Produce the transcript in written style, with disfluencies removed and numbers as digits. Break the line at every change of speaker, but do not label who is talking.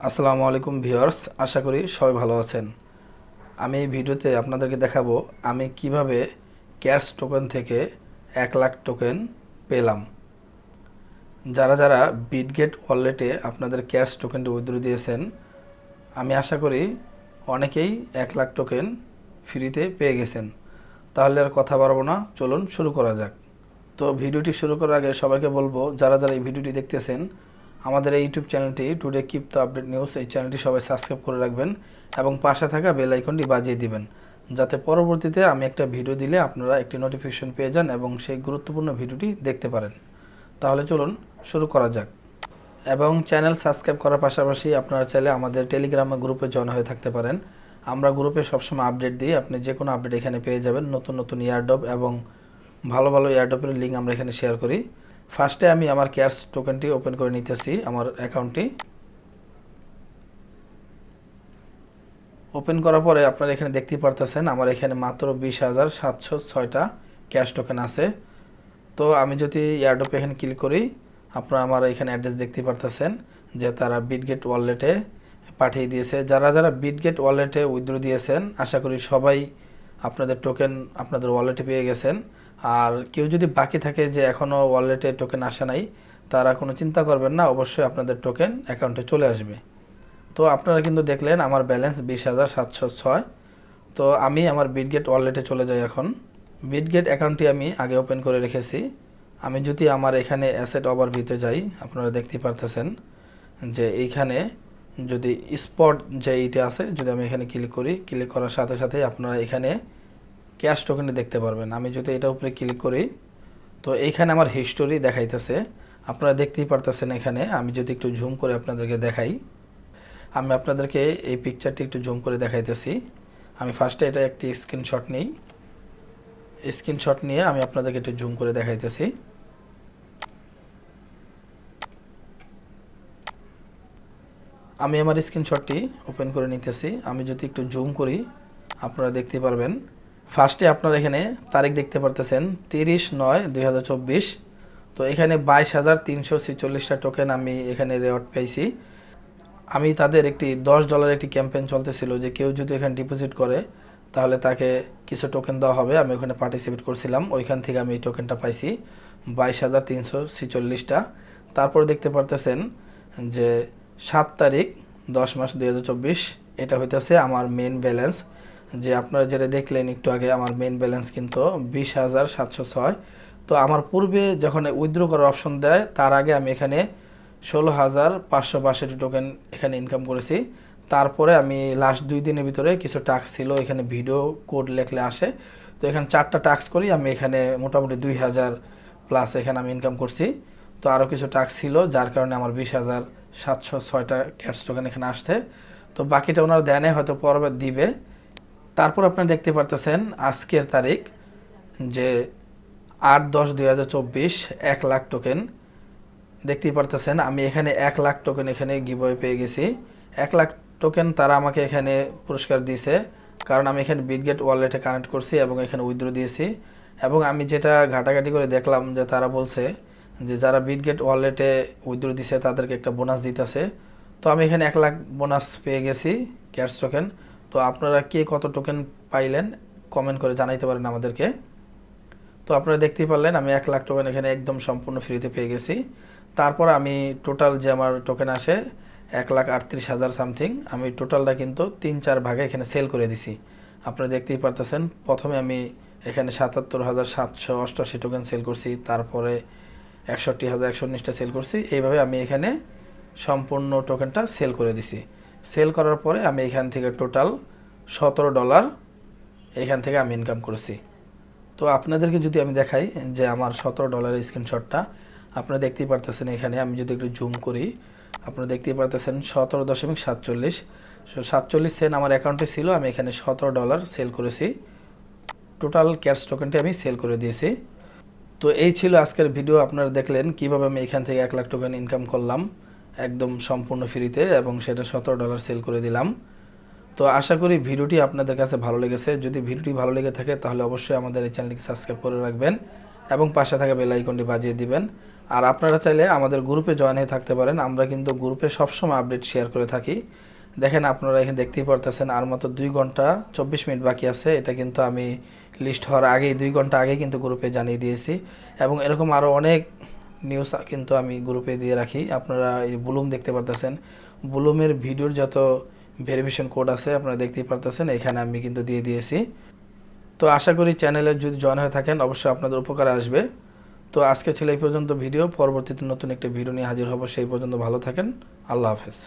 আসসালামু আলাইকুম ভিউয়ার্স, আশা করি সবাই ভালো আছেন। আমি এই ভিডিওতে আপনাদেরকে দেখাবো আমি কিভাবে ক্যাশ টোকেন থেকে 1 লাখ টোকেন পেলাম। যারা যারা বিটগেট ওয়ালেটে আপনাদের ক্যাশ টোকেনটি উইথড্র দিয়েছেন, আমি আশা করি অনেকেই 1 লাখ টোকেন ফ্রিতে পেয়ে গেছেন। তাহলে আর কথা বাড়াবো না, চলুন শুরু করা যাক। তো ভিডিওটি শুরু করার আগে সবাইকে বলবো, যারা যারা এই ভিডিওটি দেখতেছেন, আমাদের এই ইউটিউব চ্যানেলটি today keep the update news, এই চ্যানেলটি সবাই সাবস্ক্রাইব করে রাখবেন এবং পাশে থাকা বেল আইকনটি বাজিয়ে দিবেন, যাতে পরবর্তীতে আমি একটা ভিডিও দিলে আপনারা একটি নোটিফিকেশন পেয়ে যান এবং সেই গুরুত্বপূর্ণ ভিডিওটি দেখতে পারেন। তাহলে চলুন শুরু করা যাক। এবং চ্যানেল সাবস্ক্রাইব করার পাশাপাশি আপনারা চাইলে আমাদের টেলিগ্রাম গ্রুপে জয়েন হয়ে থাকতে পারেন। আমরা গ্রুপে সবসময় আপডেট দিই, আপনি যে কোনো আপডেট এখানে পেয়ে যাবেন। নতুন নতুন এয়ারড্রপ এবং ভালো ভালো এয়ারড্রপের লিঙ্ক আমরা এখানে শেয়ার করি। ফার্স্টে আমি আমার ক্যাশ টোকেনটি ওপেন করে নিতেছি। আমার অ্যাকাউন্টটি ওপেন করার পরে আপনারা এখানে দেখতেই পারতেছেন আমার এখানে মাত্র 20,706টা ক্যাশ টোকেন আছে। তো আমি যদি এয়ারড্রপে এখানে ক্লিক করি, আপনারা আমার এখানে অ্যাড্রেস দেখতে পারতেছেন যে তারা বিটগেট ওয়ালেটে পাঠিয়ে দিয়েছে। যারা যারা বিটগেট ওয়ালেটে উইথড্র দিয়েছেন, আশা করি সবাই আপনাদের টোকেন আপনাদের ওয়ালেটে পেয়ে গেছেন। আর কেউ যদি বাকি থাকে যে এখনও ওয়ালেটে টোকেন আসে নাই, তারা কোনো চিন্তা করবেন না, অবশ্যই আপনাদের টোকেন অ্যাকাউন্টে চলে আসবে। তো আপনারা কিন্তু দেখলেন আমার ব্যালেন্স 20,706। তো আমি আমার বিটগেট ওয়ালেটে চলে যাই। এখন বিটগেট অ্যাকাউন্টটি আমি আগে ওপেন করে রেখেছি। আমি যদি আমার এখানে অ্যাসেট ওভারভিউতে যাই, আপনারা দেখতে পারতেছেন যে এইখানে যদি স্পট যে এইটা আছে, যদি আমি এখানে ক্লিক করি, ক্লিক করার সাথে সাথে আপনারা এখানে ক্যাশ টোকেনটি দেখতে পারবেন। আমি যদি এটার উপরে ক্লিক করি, তো এইখানে আমার হিস্টোরি দেখাইতেছে, আপনারা দেখতেই পারতেছেন। এখানে আমি যদি একটু জুম করে আপনাদেরকে দেখাই, আমি আপনাদেরকে এই পিকচারটি একটু জুম করে দেখাইতেছি। আমি ফার্স্টে এটা একটি স্ক্রিনশট নিই। স্ক্রিনশট নিয়ে আমি আপনাদেরকে একটু জুম করে দেখাইতেছি। আমি আমার স্ক্রিনশটটি ওপেন করে নিতেছি। আমি যদি একটু জুম করি, আপনারা দেখতে পারবেন। ফার্স্টে আপনারা এখানে তারিখ দেখতে পারতেছেন 30/9/2024। তো এখানে 22,346টা টোকেন আমি এখানে রেওয়ার্ড পেয়েছি। আমি তাদের একটি $10 একটি ক্যাম্পেইন চলতেছিল যে কেউ যদি এখানে ডিপোজিট করে তাহলে তাকে কিছু টোকেন দেওয়া হবে। আমি ওখানে পার্টিসিপেট করছিলাম, ওইখান থেকে আমি এই টোকেনটা পাইছি 22,346টা। তারপর দেখতে পারতেছেন যে 7/10/2024, এটা হইতেছে আমার মেন ব্যালেন্স। যে আপনারা যেটা দেখলেন একটু আগে, আমার মেন ব্যালেন্স কিন্তু 20,706। তো আমার পূর্বে যখন উইথড্র করার অপশন দেয়, তার আগে আমি এখানে 16,562 টোকেন এখানে ইনকাম করেছি। তারপরে আমি লাস্ট 2 দিনের ভিতরে কিছু টাস্ক ছিল, এখানে ভিডিও কোড লেখলে আসে। তো এখানে 4টা টাস্ক করি আমি, এখানে মোটামুটি 2,000 প্লাস এখানে আমি ইনকাম করছি। তো আরও কিছু টাস্ক ছিল, যার কারণে আমার 20,706টা ক্যাশ টোকেন এখানে আসছে। তো বাকিটা ওনারা দেয় নাই, হয়তো পরবার দিবে। তারপর আপনারা দেখতে পারতেছেন আজকের তারিখ যে 8/10/2024, 1 লাখ টোকেন দেখতেই পারতেছেন। আমি এখানে 1 লাখ টোকেন এখানে গিভওয়ে পেয়ে গেছি। 1 লাখ টোকেন তারা আমাকে এখানে পুরস্কার দিয়েছে, কারণ আমি এখানে বিটগেট ওয়ালেটে কানেক্ট করছি এবং এখানে উইথড্র দিয়েছি। এবং আমি যেটা ঘাটাঘাটি করে দেখলাম যে তারা বলছে যে যারা বিটগেট ওয়ালেটে উইথড্র দিছে তাদেরকে একটা বোনাস দিতেছে। তো আমি এখানে 1 লাখ বোনাস পেয়ে গেছি ক্যাশ টোকেন। তো আপনারা কে কত টোকেন পাইলেন কমেন্ট করে জানাইতে পারেন আমাদেরকে। তো আপনারা দেখতেই পারলেন আমি 1 লাখ টোকেন এখানে একদম সম্পূর্ণ ফ্রিতে পেয়ে গেছি। তারপর আমি টোটাল যে আমার টোকেন আসে 1,38,000 সামথিং, আমি টোটালটা কিন্তু 3-4 ভাগে এখানে সেল করে দিছি। আপনারা দেখতেই পারতেছেন, প্রথমে আমি এখানে 77,788 টোকেন সেল করছি, তারপরে 61,119টা সেল করছি। এইভাবে আমি এখানে সম্পূর্ণ টোকেনটা সেল করে দিছি। সেল করার পরে আমি এখান থেকে টোটাল $17 এখান থেকে আমি ইনকাম করেছি। তো আপনাদেরকে যদি আমি দেখাই যে আমার $17 স্ক্রিনশটটা, আপনারা দেখতেই পারতেছেন। এখানে আমি যদি একটু জুম করি, আপনারা দেখতেই পারতেছেন 17.47। 47 সেন্ট আমার অ্যাকাউন্টে ছিল, আমি এখানে $17 সেল করেছি। টোটাল ক্যাশ টোকেনটি আমি সেল করে দিয়েছি। তো এই ছিল আজকের ভিডিও। আপনারা দেখলেন কিভাবে আমি এখান থেকে 1 লাখ টোকেন ইনকাম করলাম একদম সম্পূর্ণ ফ্রিতে, এবং সেটা $17 সেল করে দিলাম। তো আশা করি ভিডিওটি আপনাদের কাছে ভালো লেগেছে। যদি ভিডিওটি ভালো লেগে থাকে তাহলে অবশ্যই আমাদের এই চ্যানেলটিকে সাবস্ক্রাইব করে রাখবেন এবং পাশে থাকা বেল আইকনটি বাজিয়ে দিবেন। আর আপনারা চাইলে আমাদের গ্রুপে জয়েন হয়ে থাকতে পারেন। আমরা কিন্তু গ্রুপে সবসময় আপডেট শেয়ার করে থাকি। দেখেন আপনারা এখানে দেখতেই পারতেছেন আর মাত্র 2 ঘন্টা 24 মিনিট বাকি আছে। এটা কিন্তু আমি লিস্ট হওয়ার আগেই 2 ঘন্টা আগেই কিন্তু গ্রুপে জানিয়ে দিয়েছি। এবং এরকম আরও অনেক নিউজ কিন্তু আমি গ্রুপে দিয়ে রাখি। আপনারা এই বুলুম দেখতে পারতেছেন, বুলুমের ভিডিওর যত ভেরিফিকেশন কোড আছে আপনারা দেখতেই পারতেছেন, এখানে আমি কিন্তু দিয়ে দিয়েছি। তো আশা করি চ্যানেলে যদি জয়েন হয়ে থাকেন অবশ্যই আপনাদের উপকারে আসবে। তো আজকে ছিল এই পর্যন্ত ভিডিও, পরবর্তীতে নতুন একটা ভিডিও নিয়ে হাজির হব। সেই পর্যন্ত ভালো থাকেন, আল্লাহ হাফেজ।